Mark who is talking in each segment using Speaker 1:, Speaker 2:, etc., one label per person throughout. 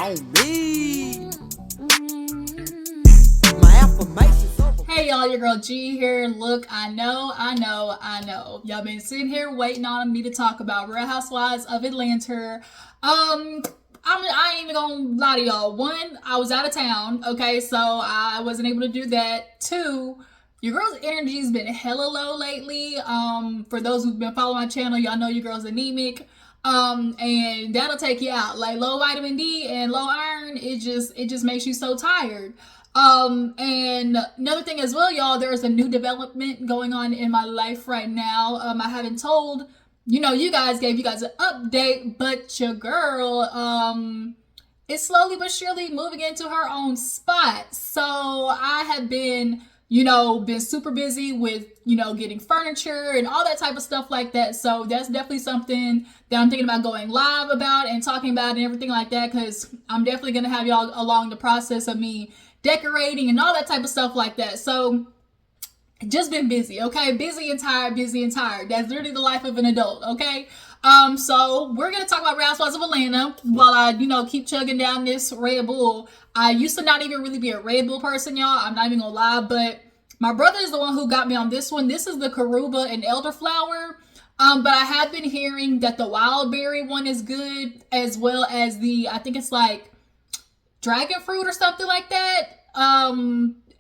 Speaker 1: on me. My affirmations over.
Speaker 2: Hey y'all, your girl G here. Look, I know. Y'all been sitting here waiting on me to talk about Real Housewives of Atlanta. I ain't even gonna lie to y'all. One, I was out of town, okay, so I wasn't able to do that. Two, your girl's energy's been hella low lately. For those who've been following my channel, y'all know your girl's anemic. And that'll take you out. Like low vitamin D and low iron, it just makes you so tired. And another thing as well, y'all, there's a new development going on in my life right now. I haven't told, you guys gave you guys an update, but your girl, is slowly but surely moving into her own spot. So I have been super busy with, getting furniture and all that type of stuff like that. So that's definitely something that I'm thinking about going live about and talking about and everything like that, because I'm definitely going to have y'all along the process of me decorating and all that type of stuff like that. So just been busy, okay? Busy and tired. That's literally the life of an adult, okay? So we're gonna talk about Real Housewives of Atlanta while I, keep chugging down this Red Bull. I used to not even really be a Red Bull person, y'all. I'm not even gonna lie, but my brother is the one who got me on this one. This is the Caruba and Elderflower. But I have been hearing that the Wild Berry one is good, as well as the, I think it's like dragon fruit or something like that.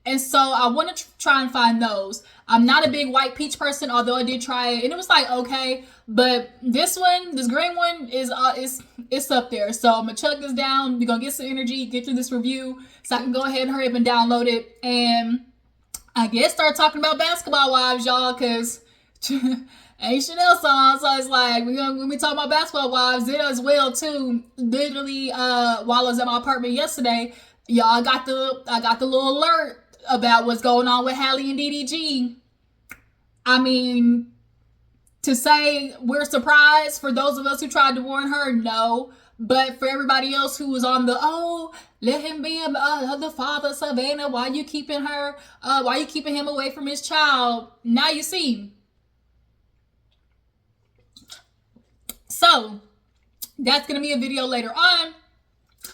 Speaker 2: And so I want to try and find those. I'm not a big white peach person, although I did try it and it was like okay, but this green one is it's up there. So I'm gonna chug this down. We're gonna get some energy, get through this review, so I can go ahead and hurry up and download it, and I guess start talking about Basketball Wives, y'all, because ain't Chanel song, so it's like when we talk about Basketball Wives, it as well too. Literally, while I was at my apartment yesterday, y'all, I got the little alert about what's going on with Hallie and DDG. I mean, to say we're surprised for those of us who tried to warn her, no. But for everybody else who was on the, let him be the father, Savannah, why you keeping him away from his child? Now you see. So that's going to be a video later on.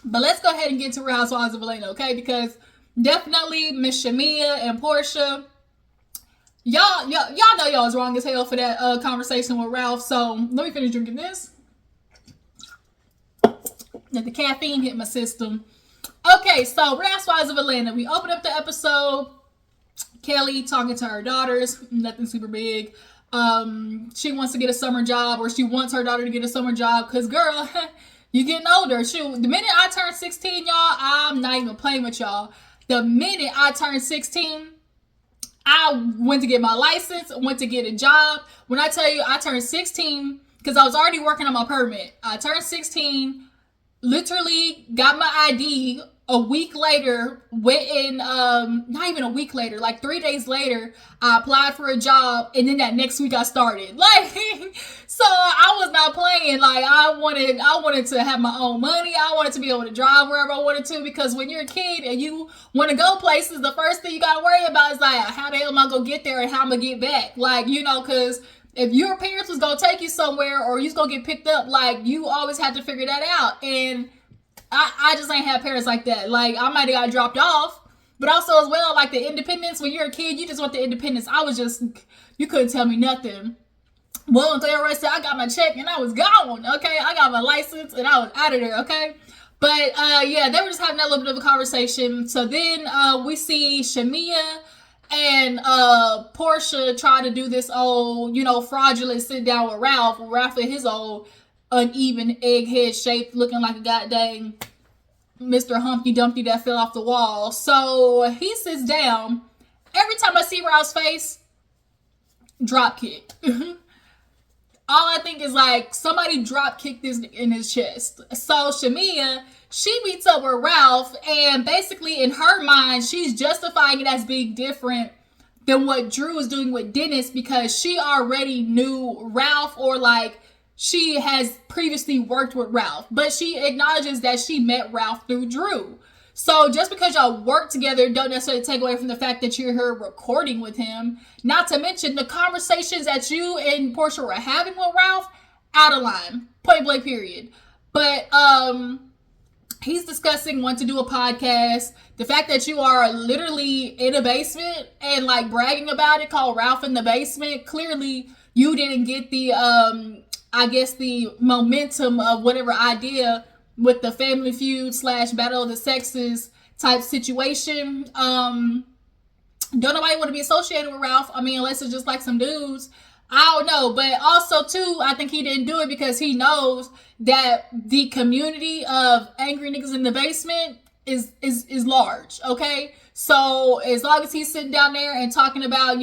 Speaker 2: But let's go ahead and get to Real Housewives of Atlanta, okay? Because definitely Miss Shamea and Porsha, y'all know y'all was wrong as hell for that conversation with Ralph. So let me finish drinking this. Let the caffeine hit my system. Okay, so Real Housewives of Atlanta. We open up the episode. Kelli talking to her daughters. Nothing super big. She wants to get a summer job, or she wants her daughter to get a summer job. Because, girl, you getting older. Shoot, the minute I turned 16, y'all, I'm not even playing with y'all. The minute I turned 16, I went to get my license, went to get a job. When I tell you I turned 16, because I was already working on my permit. I turned 16, literally got my ID. A week later, went in, not even a week later, like 3 days later, I applied for a job, and then that next week I started. Like, so I was not playing. Like, I wanted to have my own money. I wanted to be able to drive wherever I wanted to, because when you're a kid and you want to go places, the first thing you got to worry about is like, how the hell am I going to get there and how I'm going to get back? Like, because if your parents was going to take you somewhere or you was going to get picked up, like, you always had to figure that out. And I just ain't have parents like that. Like, I might have got dropped off, but also as well, like the independence, when you're a kid, you just want the independence. You couldn't tell me nothing. Well, until I said I got my check and I was gone, okay? I got my license and I was out of there, okay? But, yeah, they were just having that little bit of a conversation. So then we see Shamea and Porsha try to do this old, fraudulent sit down with Ralph. Ralph and his old uneven egghead shape, looking like a goddamn Mr. Humpty Dumpty that fell off the wall. So he sits down. Every time I see Ralph's face, drop kick. All I think is like somebody drop kicked this in his chest. So Shamea, she meets up with Ralph, and basically in her mind, she's justifying it as being different than what Drew was doing with Dennis, because she already knew Ralph, or like she has previously worked with Ralph, but she acknowledges that she met Ralph through Drew. So just because y'all work together don't necessarily take away from the fact that you're here recording with him. Not to mention the conversations that you and Porsha were having with Ralph, out of line, point blank period. But he's discussing wanting to do a podcast. The fact that you are literally in a basement and like bragging about it, called Ralph in the Basement. Clearly, you didn't get the I guess the momentum of whatever idea with the Family Feud / Battle of the Sexes type situation. Don't nobody want to be associated with Ralph. I mean, unless it's just like some dudes. I don't know. But also, too, I think he didn't do it because he knows that the community of angry niggas in the basement is large, okay? So as long as he's sitting down there and talking about,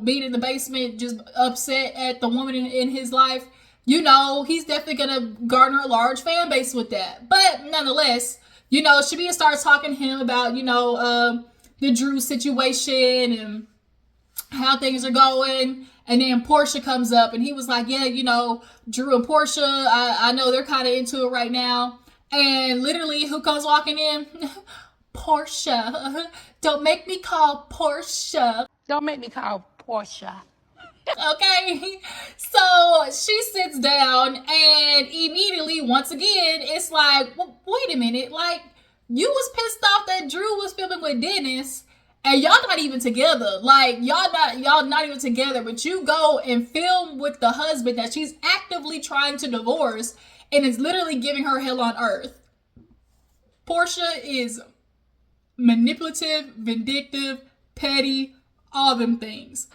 Speaker 2: being in the basement, just upset at the woman in his life, he's definitely going to garner a large fan base with that. But nonetheless, Shamea starts talking to him about, the Drew situation and how things are going. And then Porsha comes up and he was like, yeah, Drew and Porsha, I know they're kind of into it right now. And literally, who comes walking in? Porsha. Don't make me call Porsha.
Speaker 3: Don't make me call Porsha.
Speaker 2: Okay, so she sits down and immediately, once again, it's like, wait a minute, like, you was pissed off that Drew was filming with Dennis and y'all not even together. Like, y'all not even together, but you go and film with the husband that she's actively trying to divorce and is literally giving her hell on earth. Porsha is manipulative, vindictive, petty, all them things.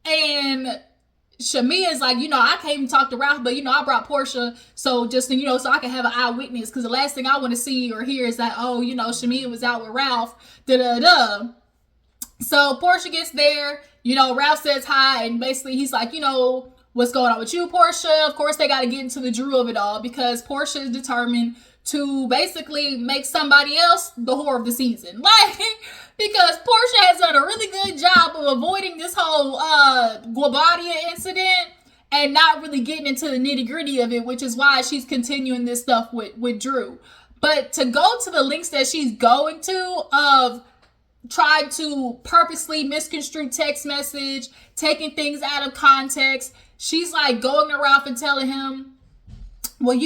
Speaker 2: And Shamea is like, I can't even talk to Ralph, but, I brought Porsha, so just, so I can have an eyewitness, because the last thing I want to see or hear is that, Shamea was out with Ralph, da-da-da. So Porsha gets there, Ralph says hi, and basically he's like, what's going on with you, Porsha? Of course, they got to get into the Drew of it all, because Porsha is determined to basically make somebody else the whore of the season. Like, because Porsha has done a really good job of avoiding this whole Guabadia incident and not really getting into the nitty gritty of it, which is why she's continuing this stuff with Drew. But to go to the links that she's going to of trying to purposely misconstrue text message, taking things out of context, she's like going to Ralph and telling him, well,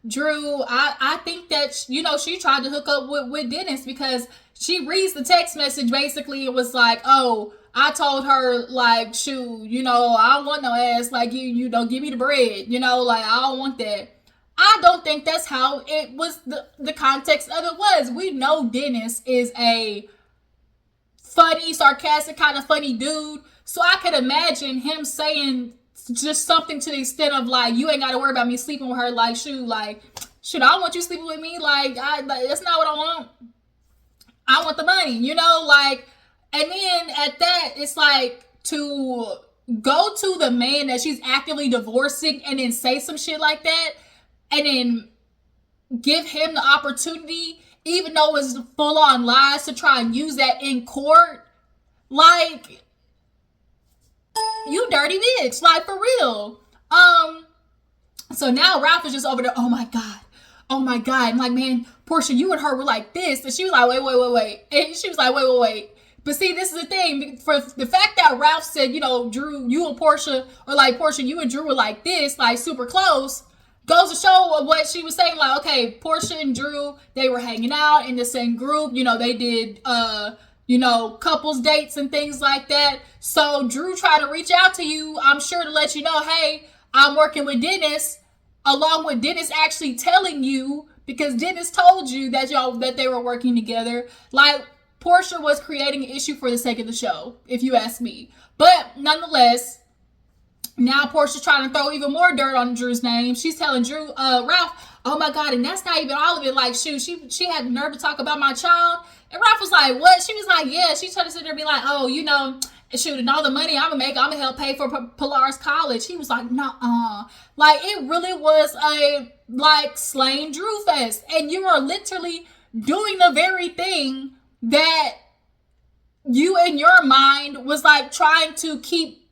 Speaker 2: Drew, I think that, she tried to hook up with Dennis because she reads the text message basically. It was like, oh, I told her, like, shoot, I don't want no ass. Like, you don't give me the bread. Like, I don't want that. I don't think that's how it was, the context of it was. We know Dennis is a funny, sarcastic, kind of funny dude. So I could imagine him saying just something to the extent of, like, you ain't got to worry about me sleeping with her. Like, shoot, I don't want you sleeping with me. Like, that's not what I want. I want the money, like, and then at that, it's like, to go to the man that she's actively divorcing and then say some shit like that and then give him the opportunity, even though it's full on lies, to try and use that in court. Like, you dirty bitch, like, for real. So now Ralph is just over there, oh my God. And like, man, Porsha, you and her were like this. And she was like, wait. And she was like, wait. But see, this is the thing. For the fact that Ralph said, Drew, you and Porsha, or like, Porsha, you and Drew were like this, like super close, goes to show what she was saying. Like, okay, Porsha and Drew, they were hanging out in the same group. They did, couples dates and things like that. So Drew tried to reach out to you, I'm sure, to let you know, hey, I'm working with Dennis, along with Dennis actually telling you, because Dennis told you that they were working together. Like, Porsha was creating an issue for the sake of the show, if you ask me. But nonetheless, now Porsha's trying to throw even more dirt on Drew's name. She's telling Ralph, oh my God, and that's not even all of it. Like, shoot, she had the nerve to talk about my child. And Ralph was like, what? She was like, yeah. She tried to sit there and be like, oh, shoot, and all the money I'm gonna help pay for Pilar's college. He was like, nah. Like, it really was a, like, slain Drew fest. And you are literally doing the very thing that you in your mind was like trying to keep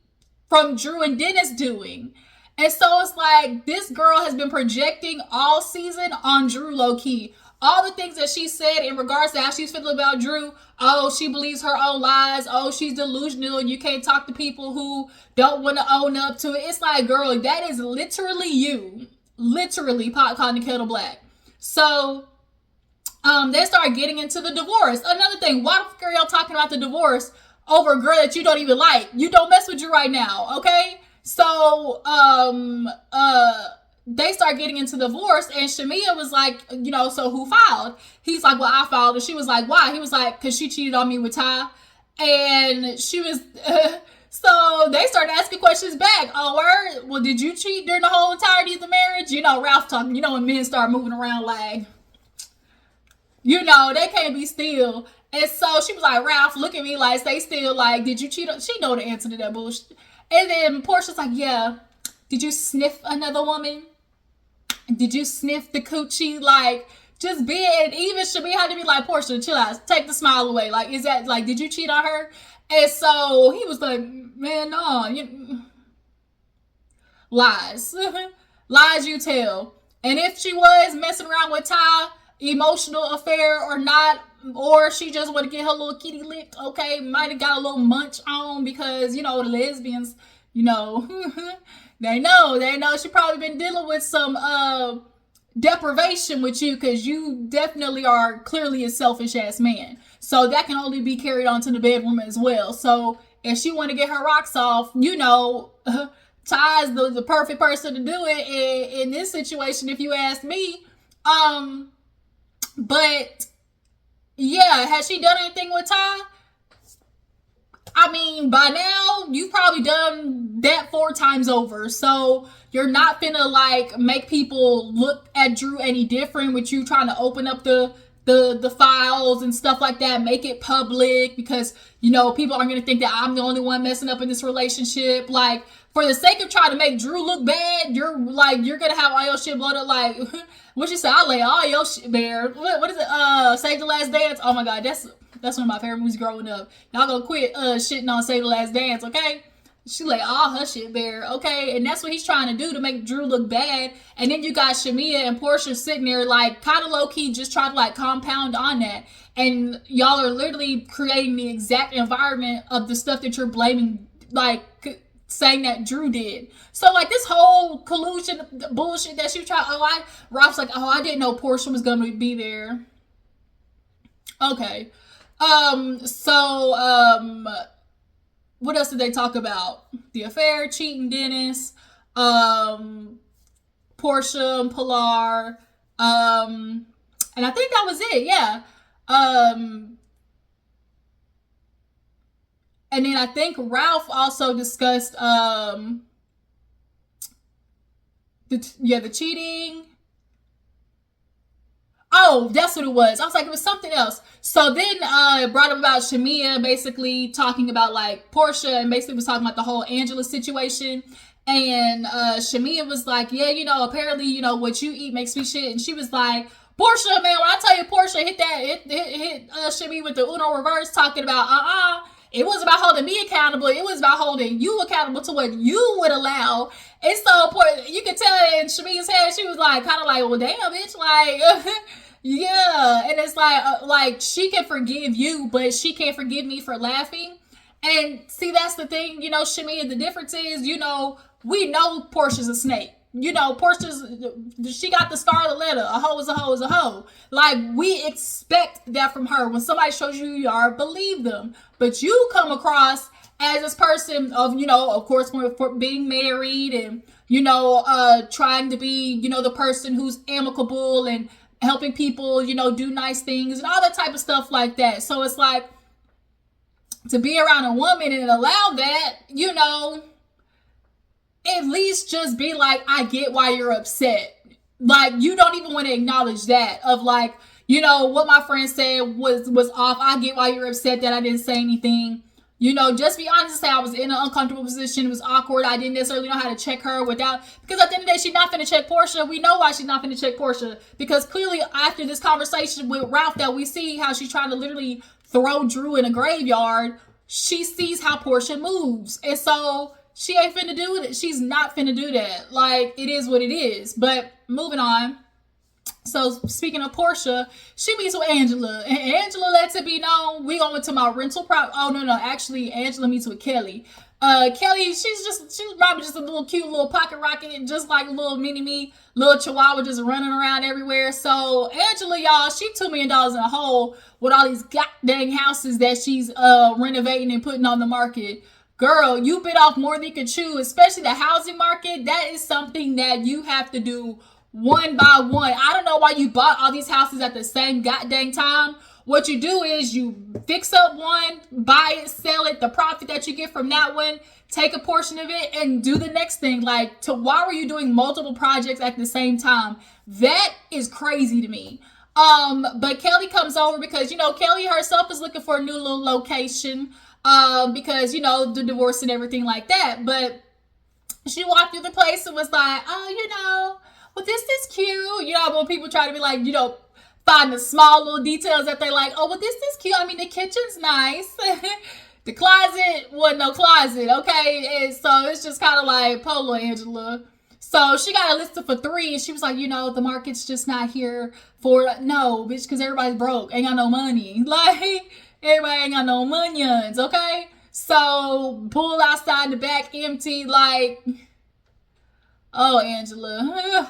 Speaker 2: from Drew and Dennis doing. And so it's like, this girl has been projecting all season on Drew low-key. All the things that she said in regards to how she's feeling about Drew. Oh, she believes her own lies. Oh, she's delusional and you can't talk to people who don't want to own up to it. It's like, girl, that is literally you. Literally pot calling the kettle black. So they start getting into the divorce. Another thing, why the fuck are y'all talking about the divorce over a girl that you don't even like? You don't mess with you right now, okay? So, they start getting into divorce, and Shamea was like, so who filed? He's like, well, I filed. And she was like, why? He was like, because she cheated on me with Ty. And she was, so they started asking questions back. Oh, word? Well, did you cheat during the whole entirety of the marriage? Ralph talking, when men start moving around like, they can't be still. And so she was like, Ralph, look at me like, stay still. Like, did you cheat? She know the answer to that bullshit. And then Porsha's like, yeah. Did you sniff another woman? Did you sniff the coochie? Like, just being, even Shamea had to be like, Porsha, chill out. Take the smile away. Like, is that, like, did you cheat on her? And so he was like, man, no. Lies. Lies you tell. And if she was messing around with Ty, emotional affair or not, or she just want to get her little kitty licked, okay, might have got a little munch on because, the lesbians, they know she probably been dealing with some deprivation with you because you definitely are clearly a selfish ass man. So that can only be carried on to the bedroom as well. So if she want to get her rocks off, Ty is the perfect person to do it in this situation, if you ask me. But yeah, has she done anything with Ty? I mean, by now, you've probably done that 4 times over. So you're not finna like make people look at Drew any different with you trying to open up the files and stuff like that, make it public because, people aren't gonna think that I'm the only one messing up in this relationship. Like, for the sake of trying to make Drew look bad, you're gonna have all your shit blown up. Like, what you say? I lay all your shit bare. What is it? Save the Last Dance. Oh my God, that's one of my favorite movies growing up. Y'all gonna quit shitting on Save the Last Dance, okay? She lay all her shit bare, okay? And that's what he's trying to do to make Drew look bad. And then you got Shamea and Porsha sitting there like kind of low-key just trying to like compound on that. And y'all are literally creating the exact environment of the stuff that you're blaming, like saying that Drew did. So like this whole collusion bullshit that she tried, Ralph's like, I didn't know Porsha was gonna be there. Okay. What else did they talk about? The affair, cheating Dennis, Porsha and Pilar, and I think that was it, yeah. And then I think Ralph also discussed, the cheating. Oh, that's what it was. I was like, it was something else. So then it brought up about Shamea basically talking about like Porsha and basically was talking about the whole Angela situation. And Shamea was like, yeah, apparently, what you eat makes me shit. And she was like, Porsha, man, when I tell you Porsha hit Shamea with the Uno reverse talking about, it wasn't about holding me accountable. It was about holding you accountable to what you would allow. And so you could tell in Shamea's head, she was like, kind of like, well, damn, bitch, like, yeah. And it's like she can forgive you, but she can't forgive me for laughing. And see, that's the thing, Shamea, the difference is, we know Porsha's a snake. She got the scarlet letter. A hoe is a hoe is a hoe. Like, we expect that from her. When somebody shows you who you are, believe them. But you come across as this person of, of course, for being married and, trying to be, the person who's amicable and helping people, do nice things and all that type of stuff like that. So it's like, to be around a woman and allow that, at least just be like, I get why you're upset. Like, you don't even want to acknowledge that of like, what my friend said was off. I get why you're upset that I didn't say anything. Just be honest and say I was in an uncomfortable position. It was awkward. I didn't necessarily know how to check her without, because at the end of the day, she's not finna check Porsha. We know why she's not finna check Porsha, because clearly after this conversation with Ralph that we see how she's trying to literally throw Drew in a graveyard, she sees how Porsha moves. And so she ain't finna do it. She's not finna do that. Like, it is what it is. But moving on. So speaking of Porsha, she meets with Angela, and Angela lets it be known we going to my rental prop. Oh no, actually Angela meets with Kelli. Kelli, she's probably just a little cute little pocket rocket, just like a little mini me, little chihuahua just running around everywhere. So Angela, y'all, she $2 million in a hole with all these goddamn houses that she's renovating and putting on the market. Girl, you bit off more than you could chew, especially the housing market. That is something that you have to do one by one. I don't know why you bought all these houses at the same goddamn time. What you do is you fix up one, buy it, sell it, the profit that you get from that one, take a portion of it and do the next thing. Like, why were you doing multiple projects at the same time? That is crazy to me. But Kelli comes over because, Kelli herself is looking for a new little location, because, the divorce and everything like that. But she walked through the place and was like, well, this is cute. When people try to be like, find the small little details that they like, oh, well, this is cute. I mean, the kitchen's nice. The closet wasn't no closet, okay? And so it's just kind of like, Polo Angela. So she got a list for 3, and she was like, the market's just not here for, no, bitch, because everybody's broke. Ain't got no money. Like, everybody ain't got no monions, okay? So pull outside the back empty, like, oh, Angela,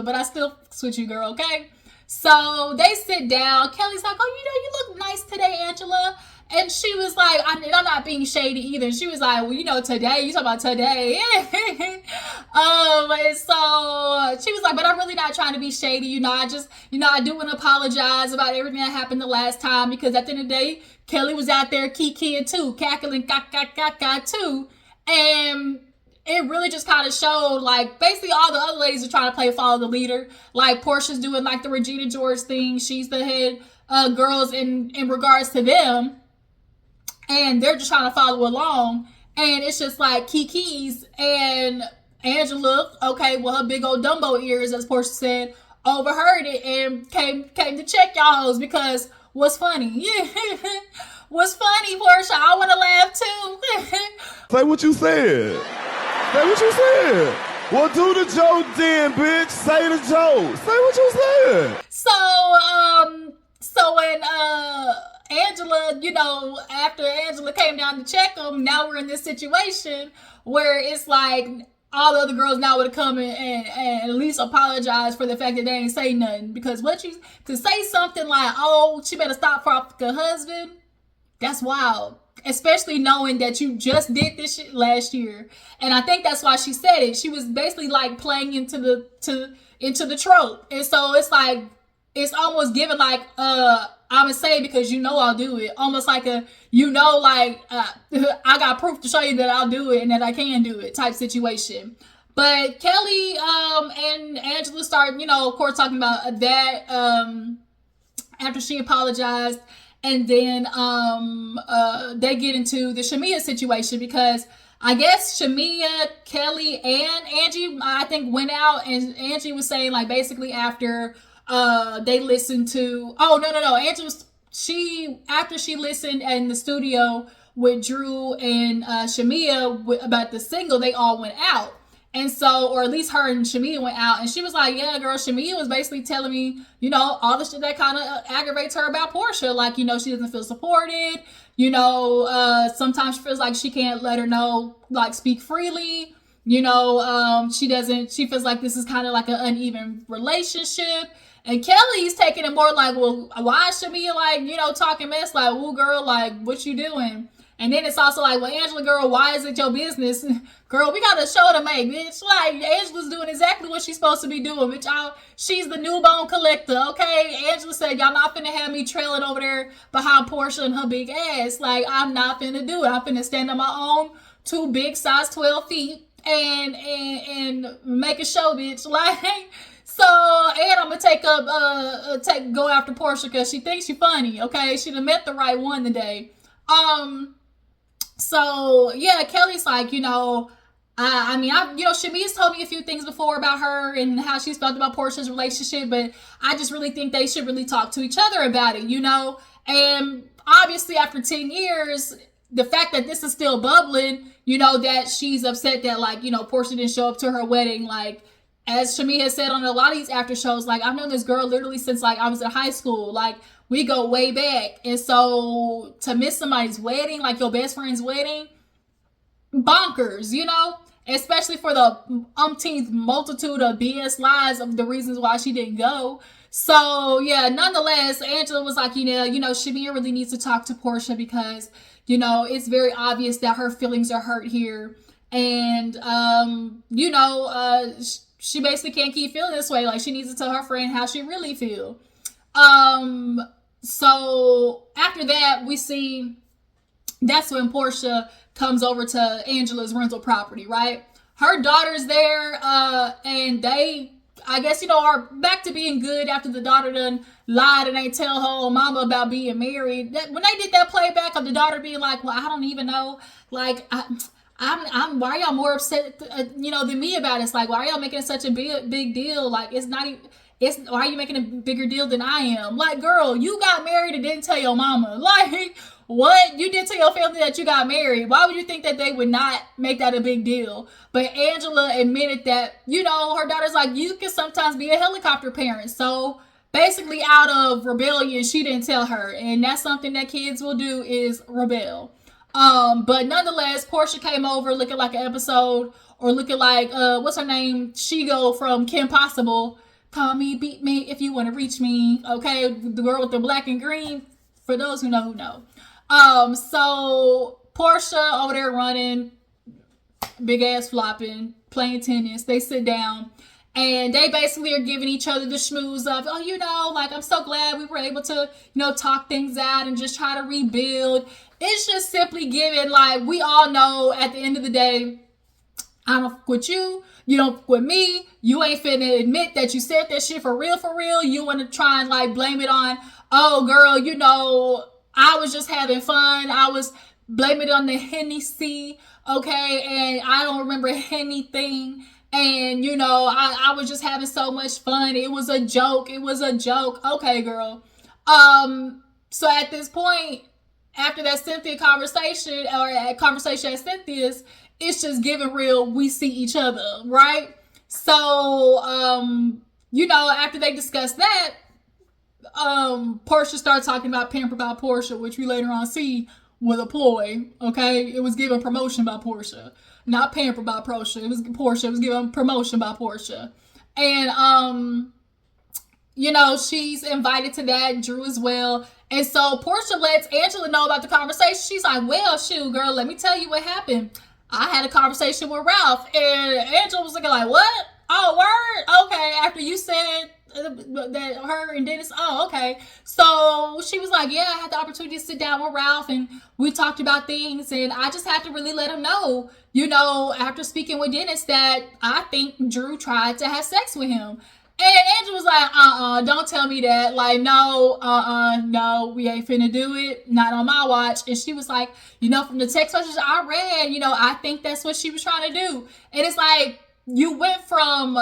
Speaker 2: but I still switch you, girl, okay? So they sit down. Kelli's like, oh, you look nice today, Angela. And she was like, I'm not being shady either. She was like, well, today, you talking about today. And so she was like, but I'm really not trying to be shady. I do want to apologize about everything that happened the last time, because at the end of the day, Kelli was out there kikiing too, cackling, too. And it really just kind of showed, like, basically all the other ladies are trying to play follow the leader. Like, Porsha's doing, like, the Regina George thing. She's the head girls in regards to them. And they're just trying to follow along. And it's just like Kiki's and Angela, okay, well, her big old Dumbo ears, as Porsha said, overheard it and came to check y'all because what's funny? What's funny, Porsha? I want to laugh too.
Speaker 4: Say what you said. Say what you said. Well, do the joke then, bitch. Say the joke. Say what you said.
Speaker 2: So when Angela, after Angela came down to check them, now we're in this situation where it's like all the other girls now would have come and at least apologize for the fact that they ain't say nothing. Because to say something like, oh, she better stop for her husband, that's wild. Especially knowing that you just did this shit last year. And I think that's why she said it. She was basically like playing into the trope. And so it's like, it's almost given like, I'm gonna say because I'll do it. Almost like I got proof to show you that I'll do it and that I can do it type situation. But Kelli and Angela start, of course, talking about that after she apologized. And then they get into the Shamea situation because I guess Shamea, Kelli, and Angie, I think, went out, and Angie was saying, like, basically after they listened to, Angie was, after she listened in the studio with Drew and Shamea about the single, they all went out. And so, or at least her and Shamea went out, and she was like, yeah, girl, Shamea was basically telling me, all the shit that kind of aggravates her about Porsha. Like, she doesn't feel supported. Sometimes she feels like she can't let her know, like, speak freely. She feels like this is kind of like an uneven relationship. And Kelli's taking it more like, well, why is Shamea, like, talking mess? Like, well, girl, like, what you doing? And then it's also like, well, Angela, girl, why is it your business? Girl, we got a show to make, bitch. Like, Angela's doing exactly what she's supposed to be doing, bitch. She's the new bone collector, okay? Angela said, y'all not finna have me trailing over there behind Porsha and her big ass. Like, I'm not finna do it. I'm finna stand on my own 2 big size 12 feet and make a show, bitch. Like, so, and I'm gonna go after Porsha because she thinks she's funny, okay? She done met the right one today. So yeah, Kelli's like, Shamea's told me a few things before about her and how she's felt about Porsha's relationship, but I just really think they should really talk to each other about it, and obviously after 10 years, the fact that this is still bubbling, that she's upset that, like, Porsha didn't show up to her wedding, like, as Shamea has said on a lot of these after shows, like, I've known this girl literally since, like, I was in high school. Like, we go way back. And so to miss somebody's wedding, like your best friend's wedding, bonkers, you know? Especially for the umpteenth multitude of BS lies of the reasons why she didn't go. So, yeah, nonetheless, Angela was like, Shamea really needs to talk to Porsha because, it's very obvious that her feelings are hurt here. And, she basically can't keep feeling this way. Like, she needs to tell her friend how she really feel. So after that, we see that's when Porsha comes over to Angela's rental property, right? Her daughter's there, and they, I guess, are back to being good after the daughter done lied and ain't tell her mama about being married. When they did that playback of the daughter being like, well, I don't even know, like, I'm why are y'all more upset, than me about it? It's like, why are y'all making such a big deal? Like, it's not even, why are you making a bigger deal than I am? Like, girl, you got married and didn't tell your mama. Like, what? You did tell your family that you got married. Why would you think that they would not make that a big deal? But Angela admitted that, her daughter's like, you can sometimes be a helicopter parent. So basically out of rebellion, she didn't tell her. And that's something that kids will do, is rebel. But nonetheless, Porsha came over looking like an episode, or looking like, what's her name? Shigo from Kim Possible. Call me, beat me if you want to reach me. Okay, the girl with the black and green. For those who know, who know. So Porsha over there running, big ass flopping, playing tennis. They sit down and they basically are giving each other the schmooze of, like, I'm so glad we were able to, talk things out and just try to rebuild. It's just simply giving, like, we all know at the end of the day, I don't fuck with you. You don't fuck with me. You ain't finna admit that you said that shit for real, for real. You want to try and, like, blame it on, oh, girl, I was just having fun. I was blaming it on the Hennessy, okay? And I don't remember anything. And, I was just having so much fun. It was a joke. It was a joke. Okay, girl. So at this point, after that Cynthia conversation, or a conversation at Cynthia's, it's just giving real, we see each other, right? So, after they discuss that, Porsha started talking about Pampered by Porsha, which we later on see was a ploy, okay? It was given promotion by Porsha. Not Pampered by Porsha. It was Porsha. It was given promotion by Porsha. And, she's invited to that, Drew as well. And so Porsha lets Angela know about the conversation. She's like, well, shoot, girl, let me tell you what happened. I had a conversation with Ralph, and Angela was looking like, what? Oh, word? Okay, after you said that her and Dennis, oh, okay. So she was like, yeah, I had the opportunity to sit down with Ralph, and we talked about things, and I just had to really let him know, after speaking with Dennis, that I think Drew tried to have sex with him. And Angela was like, don't tell me that. Like, no, no, we ain't finna do it. Not on my watch. And she was like, from the text messages I read, I think that's what she was trying to do. And it's like, you went from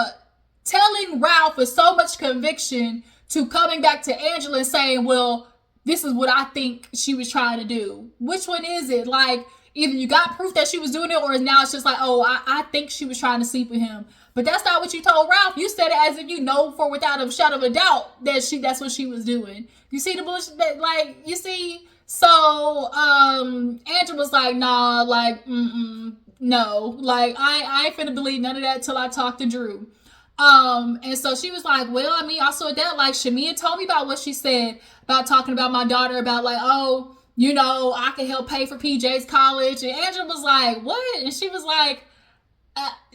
Speaker 2: telling Ralph with so much conviction to coming back to Angela and saying, well, this is what I think she was trying to do. Which one is it? Like, either you got proof that she was doing it, or now it's just like, oh, I think she was trying to sleep with him. But that's not what you told Ralph. You said it as if you know for without a shadow of a doubt that that's what she was doing. You see the bullshit? Like, you see? So, Angela was like, nah, like, no. Like, I ain't finna believe none of that till I talk to Drew. And so she was like, well, I mean, also that, like, Shamea told me about what she said about talking about my daughter, about like, oh, I can help pay for PJ's college. And Angela was like, what? And she was like,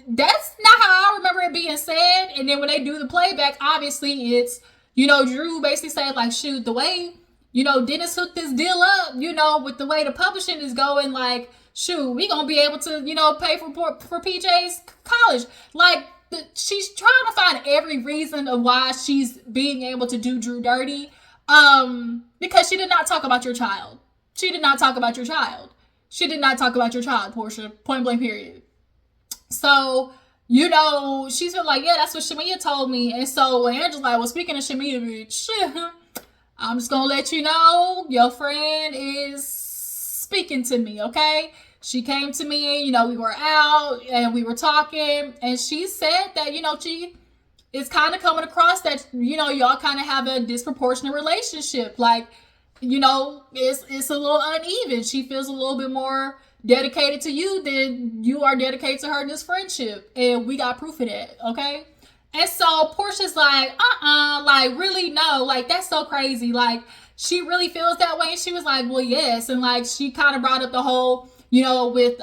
Speaker 2: that's not how I remember it being said. And then when they do the playback, obviously it's, Drew basically said, like, shoot, the way, Dennis hooked this deal up, with the way the publishing is going, like, shoot, we gonna be able to, pay for PJ's college. Like, she's trying to find every reason of why she's being able to do Drew dirty. Because she did not talk about your child. She did not talk about your child. She did not talk about your child, Porsha. Point blank, period. So, she's been like, yeah, that's what Shamea told me. And so when Angela's like, well, speaking of Shamea, bitch, I'm just going to let you know your friend is speaking to me, okay? she came to me, you know, we were out and we were talking, and she said that, you know, she is kind of coming across that, you know, y'all kind of have a disproportionate relationship. Like, you know, it's a little uneven. She feels a little bit more dedicated to you than you are dedicated to her in this friendship. And we got proof of that, okay? And so Porsha's like, like, really? No, like, that's so crazy. Like, she really feels that way. And she was like, well, yes. And like, she kind of brought up the whole, you know, with,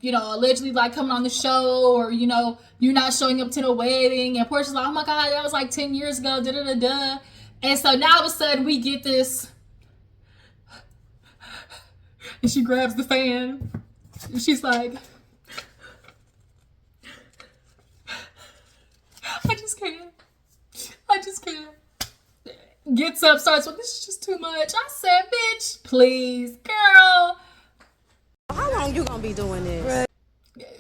Speaker 2: you know, allegedly like coming on the show, or, you know, you not showing up to the wedding. And Porsha's like, oh my God, that was like 10 years ago, da-da-da-da. And so now all of a sudden we get this, and she grabs the fan, and she's like, I just can't. Gets up, starts with, this is just too much. I said, bitch, please, girl.
Speaker 1: How long you gonna be doing this?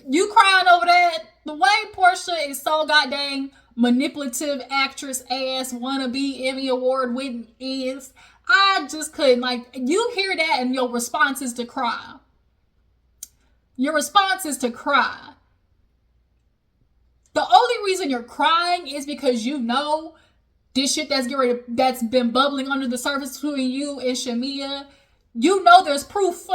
Speaker 2: You crying over that? The way Porsha is so goddamn manipulative, actress ass, wannabe Emmy Award winning is, I just couldn't. Like, you hear that and your response is to cry. Your response is to cry. The only reason you're crying is because you know this shit that's been bubbling under the surface between you and Shamea. You know there's proof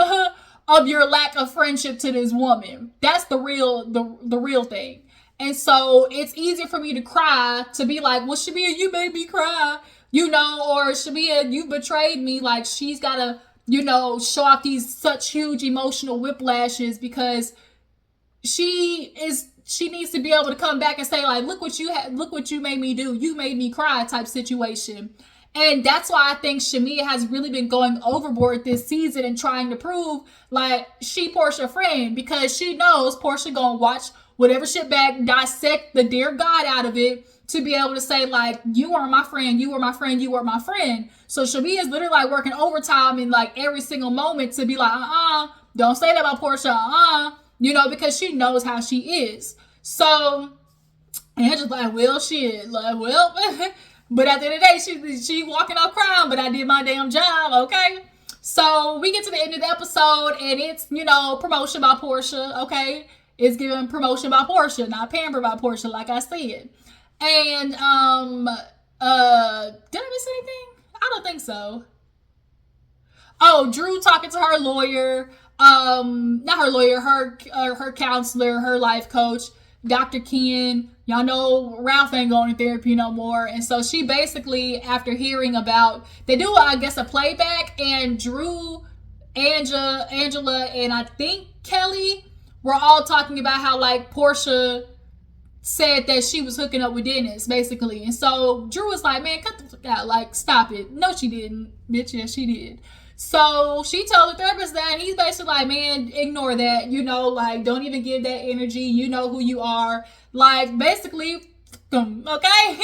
Speaker 2: of your lack of friendship to this woman. That's the real thing. And so it's easier for me to cry, to be like, well, Shamea, you made me cry, you know, or Shamea, you betrayed me. Like, she's gotta, you know, show off these such huge emotional whiplashes because she needs to be able to come back and say, like, look what you made me do. You made me cry type situation. And that's why I think Shamea has really been going overboard this season and trying to prove, like, she Porsha friend, because she knows Porsha gonna watch whatever shit back, dissect the dear God out of it to be able to say, like, you are my friend, you were my friend, you were my friend. So Shamea is literally like working overtime in like every single moment to be like, don't say that about Porsha, you know, because she knows how she is. So Angela's like, well, shit, like, well, but at the end of the day, she walking up crying, but I did my damn job, okay? So we get to the end of the episode, and it's, you know, promotion by Porsha, okay? It's giving promotion by Porsha, not Pampered by Porsha, like I said. And, did I miss anything? I don't think so. Oh, Drew talking to her lawyer, not her lawyer, her counselor, her life coach, Dr. Ken. Y'all know Ralph ain't going to therapy no more. And so she basically, after hearing about, they do, I guess, a playback, and Drew, Angela, and I think Kelli were all talking about how, like, Porsha said that she was hooking up with Dennis, basically. And so Drew was like, man, cut the fuck out. Like, stop it. No, she didn't. Bitch, yes, she did. So she told the therapist that, and he's basically like, man, ignore that. You know, like, don't even give that energy. You know who you are. Like, basically, okay?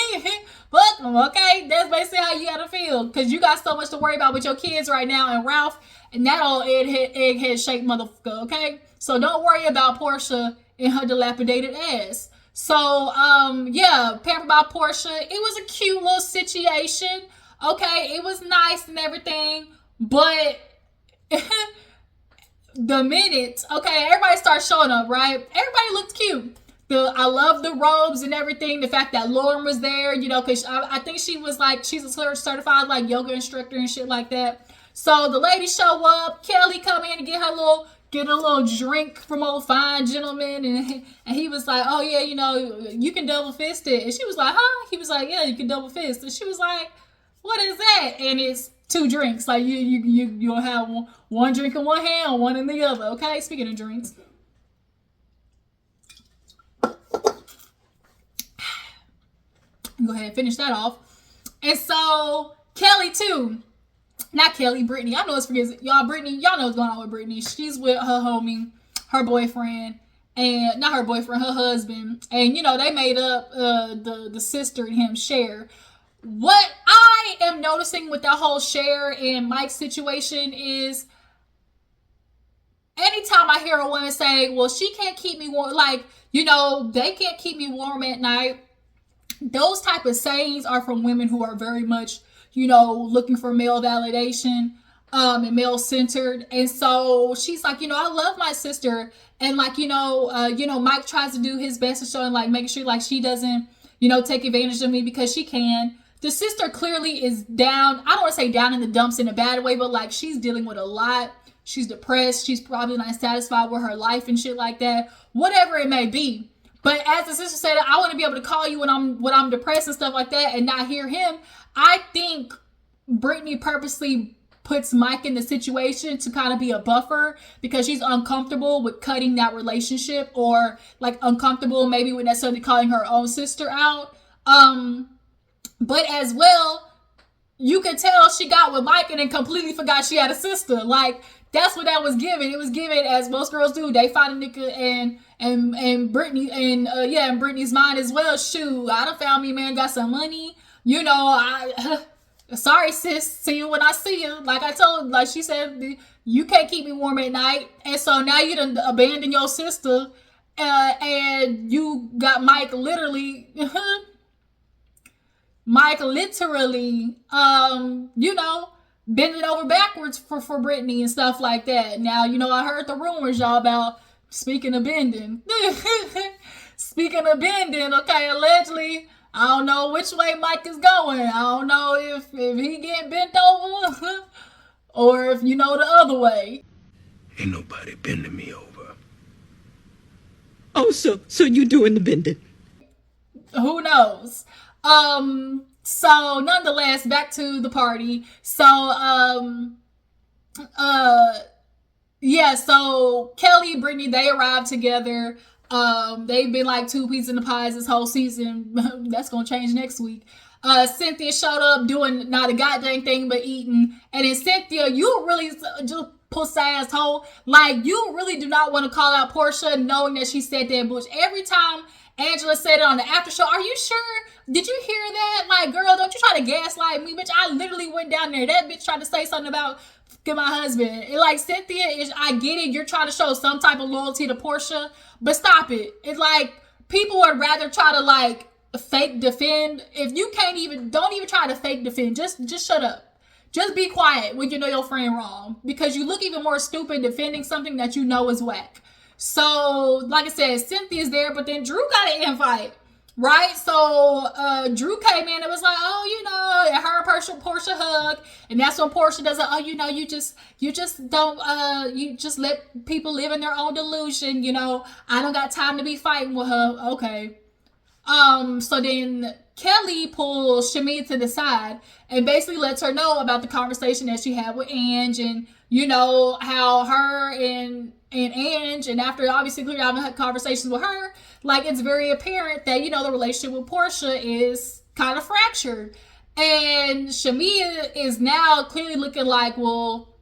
Speaker 2: Fuck them, okay? That's basically how you gotta feel. Because you got so much to worry about with your kids right now, and Ralph, and that old egghead-shaped motherfucker, okay? So don't worry about Porsha and her dilapidated ass. So, yeah, Pampered by Porsha. It was a cute little situation. Okay, it was nice and everything. But the minute, okay, everybody starts showing up, right? Everybody looked cute. I love the robes and everything. The fact that Lauren was there, you know, because I think she was like, she's a certified like yoga instructor and shit like that. So the ladies show up. Kelli come in and get a little drink from old fine gentleman, and he was like, oh yeah, you know, you can double fist it. And she was like, huh? He was like, yeah, you can double fist. And she was like, what is that? And it's 2 drinks. Like, you'll have one drink in one hand, one in the other. Okay, speaking of drinks. Go ahead and finish that off. And so Kelli too. Not Kelli, Brittany. I know it's forgets y'all. Brittany, y'all know what's going on with Brittany. She's with her homie, her boyfriend, and not her boyfriend, her husband. And you know, they made up the sister and him share. What I am noticing with that whole Cher and Mike situation is, anytime I hear a woman say, well, she can't keep me warm, like, you know, they can't keep me warm at night. Those type of sayings are from women who are very much, you know, looking for male validation. and male centered. And so she's like, I love my sister. And like, Mike tries to do his best to show and like making sure like she doesn't, take advantage of me because she can. The sister clearly is down. I don't want to say down in the dumps in a bad way, but like she's dealing with a lot. She's depressed. She's probably not satisfied with her life and shit like that. Whatever it may be. But as the sister said, I want to be able to call you when I'm depressed and stuff like that and not hear him. I think Brittany purposely puts Mike in the situation to kind of be a buffer because she's uncomfortable with cutting that relationship or like uncomfortable maybe with necessarily calling her own sister out. But as well, you could tell she got with Mike and then completely forgot she had a sister. Like, that's what that was given. It was given as most girls do. They find a nigga and Brittany and Brittany's mind as well. Shoot, I done found me, man, got some money. Sorry, sis. See you when I see you. Like I told, like she said, you can't keep me warm at night. And so now you done abandoned your sister. And you got Mike literally, bending over backwards for Brittany and stuff like that. Now, I heard the rumors, y'all, about speaking of bending. Speaking of bending, okay, allegedly, I don't know which way Mike is going. I don't know if he getting bent over or if the other way.
Speaker 5: Ain't nobody bending me over.
Speaker 6: Oh, so you doing the bending?
Speaker 2: Who knows? So nonetheless, back to the party. So so Kelli, Brittany, they arrived together. They've been like two peas in the pies this whole season. That's gonna change next week. Cynthia showed up doing not a goddamn thing but eating. And then Cynthia, you really just puss ass hoe. Like, you really do not want to call out Porsha knowing that she said that bullshit. Every time Angela said it on the after show, are you sure? Did you hear that? Like, girl, don't you try to gaslight me, bitch. I literally went down there. That bitch tried to say something about my husband. And like, Cynthia, I get it. You're trying to show some type of loyalty to Porsha, but stop it. It's like, people would rather try to like fake defend. If you don't even try to fake defend. Just shut up. Just be quiet when you know your friend wrong, because you look even more stupid defending something that you know is whack. So, like I said, Cynthia's there, but then Drew got an invite, right? So, Drew came in and was like, oh, and her Porsha hug, and that's when Porsha does it. You just let people live in their own delusion. I don't got time to be fighting with her. Okay. So then Kelli pulls Shamea to the side and basically lets her know about the conversation that she had with Ange, and how her and Ange, and after obviously clearly having conversations with her, like, it's very apparent that the relationship with Porsha is kind of fractured, and Shamea is now clearly looking like, well,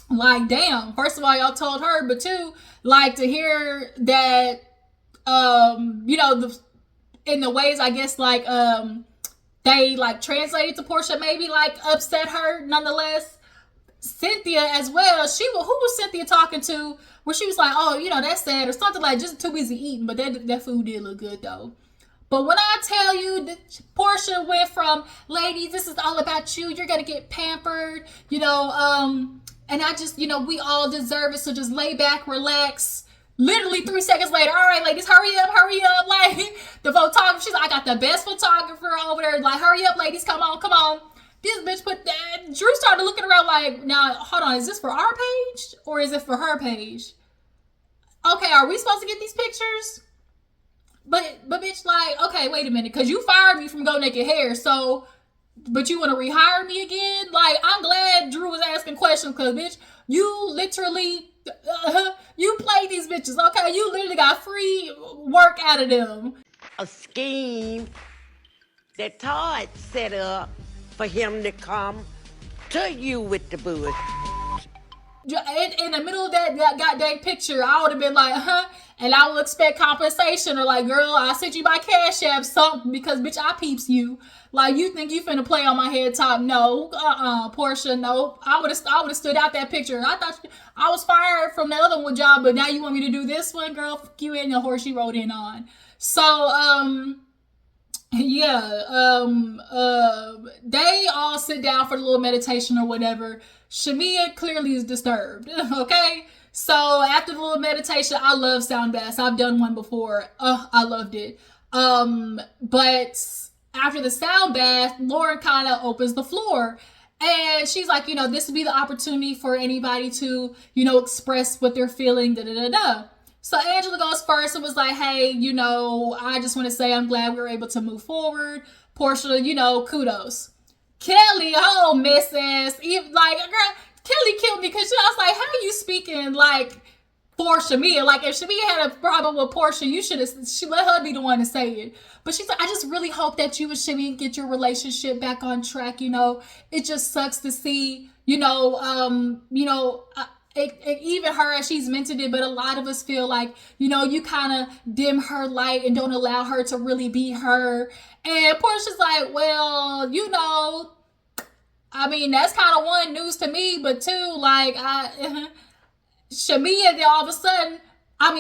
Speaker 2: like, damn, first of all, y'all told her, but two, like, to hear that in the ways, I guess, like, they, like, translated to Porsha, maybe, like, upset her, nonetheless. Cynthia, as well, who was Cynthia talking to, where she was like, oh, that's sad, or something like, just too busy eating, but that food did look good, though. But when I tell you that Porsha went from, ladies, this is all about you, you're gonna get pampered, and I just, we all deserve it, so just lay back, relax. Literally 3 seconds later, all right, ladies, hurry up. Like, the photographer, she's like, I got the best photographer over there. Like, hurry up, ladies, come on. This bitch put that. Drew started looking around like, now, hold on, is this for our page or is it for her page? Okay, are we supposed to get these pictures? But bitch, like, okay, wait a minute, because you fired me from Go Naked Hair, so, but you want to rehire me again? Like, I'm glad Drew was asking questions, because, bitch, you literally... you play these bitches, okay? You literally got free work out of them.
Speaker 7: A scheme that Todd set up for him to come to you with the bush.
Speaker 2: In the middle of that goddamn picture, I would have been like, and I would expect compensation, or like, girl, I sent you my Cashapp something because, bitch, I peeps you. Like, you think you finna play on my head top? No, Porsha, no. I would have stood out that picture. I thought I was fired from the other one job, but now you want me to do this one, girl? Fuck you and the horse you rode in on. So, Yeah, they all sit down for the little meditation or whatever. Shamea clearly is disturbed. Okay, so after the little meditation, I love sound baths. I've done one before. I loved it. But after the sound bath, Lauren kind of opens the floor. And she's like, this would be the opportunity for anybody to, express what they're feeling, da da da da. So Angela goes first and was like, hey, I just want to say I'm glad we were able to move forward. Porsha, kudos. Kelli, oh, missus. Like, girl, Kelli killed me because I was like, how are you speaking like for Shamea? Like, if Shamea had a problem with Porsha, she let her be the one to say it. But she's like, I just really hope that you and Shamea get your relationship back on track. It just sucks to see, even her, as she's mentioned it, but a lot of us feel like, you kind of dim her light and don't allow her to really be her. And Portia's like, well, that's kind of one, news to me, but two, like, Shamea, then all of a sudden, I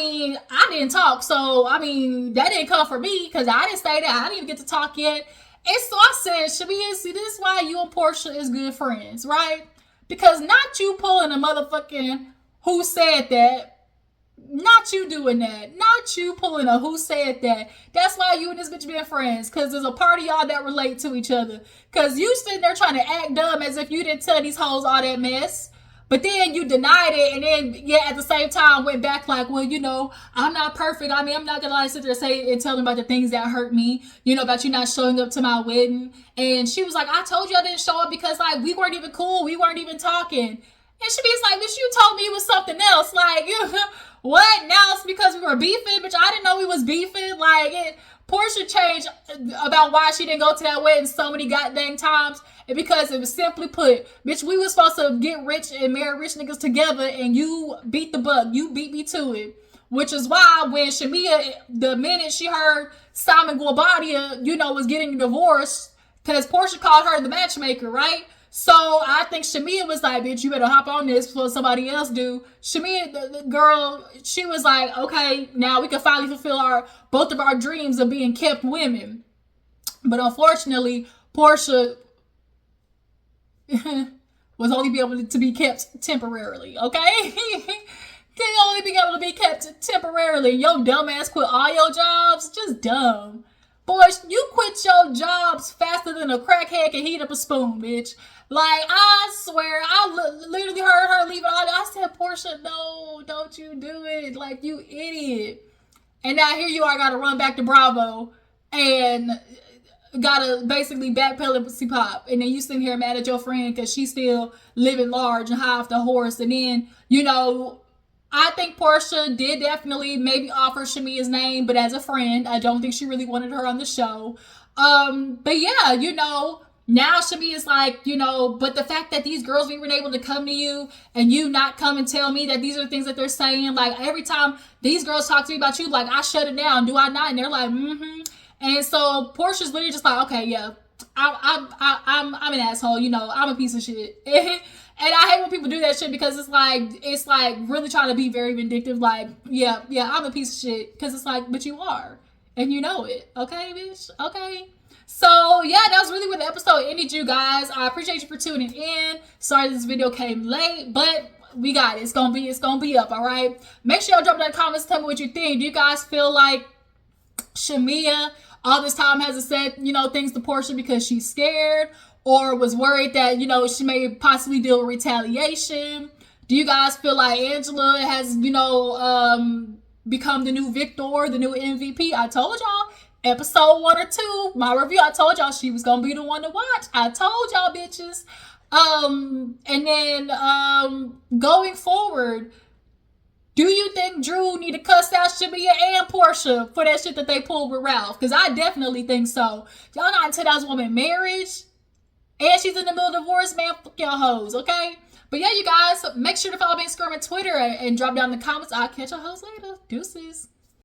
Speaker 2: didn't talk, so, that didn't come from me, because I didn't say that, I didn't even get to talk yet. And so I said, Shamea, see, this is why you and Porsha is good friends, right? Because not you pulling a motherfucking who said that. Not you doing that. Not you pulling a who said that. That's why you and this bitch being friends. Because there's a part of y'all that relate to each other. Because you sitting there trying to act dumb as if you didn't tell these hoes all that mess. But then you denied it. And then, at the same time went back like, well, I'm not perfect. I'm not going to sit there and say and tell them about the things that hurt me. About you not showing up to my wedding. And she was like, I told you I didn't show up because, like, we weren't even cool. We weren't even talking. And she was like, bitch, you told me it was something else. Like, what? Now it's because we were beefing? Bitch, I didn't know we was beefing. Like, Porsha changed about why she didn't go to that wedding so many goddamn times. And because it was simply put, bitch, we were supposed to get rich and marry rich niggas together, and you beat the bug. You beat me to it. Which is why when Shamea, the minute she heard Simon Guobadia, was getting divorced, because Porsha called her the matchmaker, right? So I think Shamea was like, bitch, you better hop on this before somebody else do. Shamea, the girl, she was like, okay, now we can finally fulfill both of our dreams of being kept women. But unfortunately, Porsha was only be able to be kept temporarily, okay? Can only be able to be kept temporarily. Your dumb ass quit all your jobs. Just dumb. Boys, you quit your jobs faster than a crackhead can heat up a spoon, bitch. Like, I swear, I literally heard her leave it all. I said, Porsha, no, don't you do it. Like, you idiot. And now here you are, gotta run back to Bravo and gotta basically backpedal and pussy pop. And then you sitting here mad at your friend because she's still living large and high off the horse. And then, I think Porsha did definitely maybe offer Shamea's name, but as a friend, I don't think she really wanted her on the show. But yeah, now Shamea's like, but the fact that these girls weren't able to come to you and you not come and tell me that these are the things that they're saying, like every time these girls talk to me about you, like I shut it down, do I not? And they're like, mm-hmm. And so Portia's literally just like, okay, yeah, I'm an asshole, I'm a piece of shit. And I hate when people do that shit because it's like really trying to be very vindictive. Like, yeah, I'm a piece of shit. Because it's like, but you are. And you know it. Okay, bitch? Okay. So, yeah, that was really where the episode ended, you guys. I appreciate you for tuning in. Sorry this video came late, but we got it. It's gonna be up, all right? Make sure y'all drop down in the comments. Tell me what you think. Do you guys feel like Shamea all this time hasn't said, things to Porsha because she's scared? Or was worried that, she may possibly deal with retaliation? Do you guys feel like Angela has, become the new victor, the new MVP? I told y'all, episode 1 or 2, my review, I told y'all she was going to be the one to watch. I told y'all, bitches. And then going forward, do you think Drew need to cuss out Shamea and Porsha for that shit that they pulled with Ralph? Because I definitely think so. Y'all not into that woman marriage? And she's in the middle of divorce, man. Fuck y'all hoes, okay? But yeah, you guys, make sure to follow me on Instagram and Twitter and drop down in the comments. I'll catch y'all hoes later. Deuces.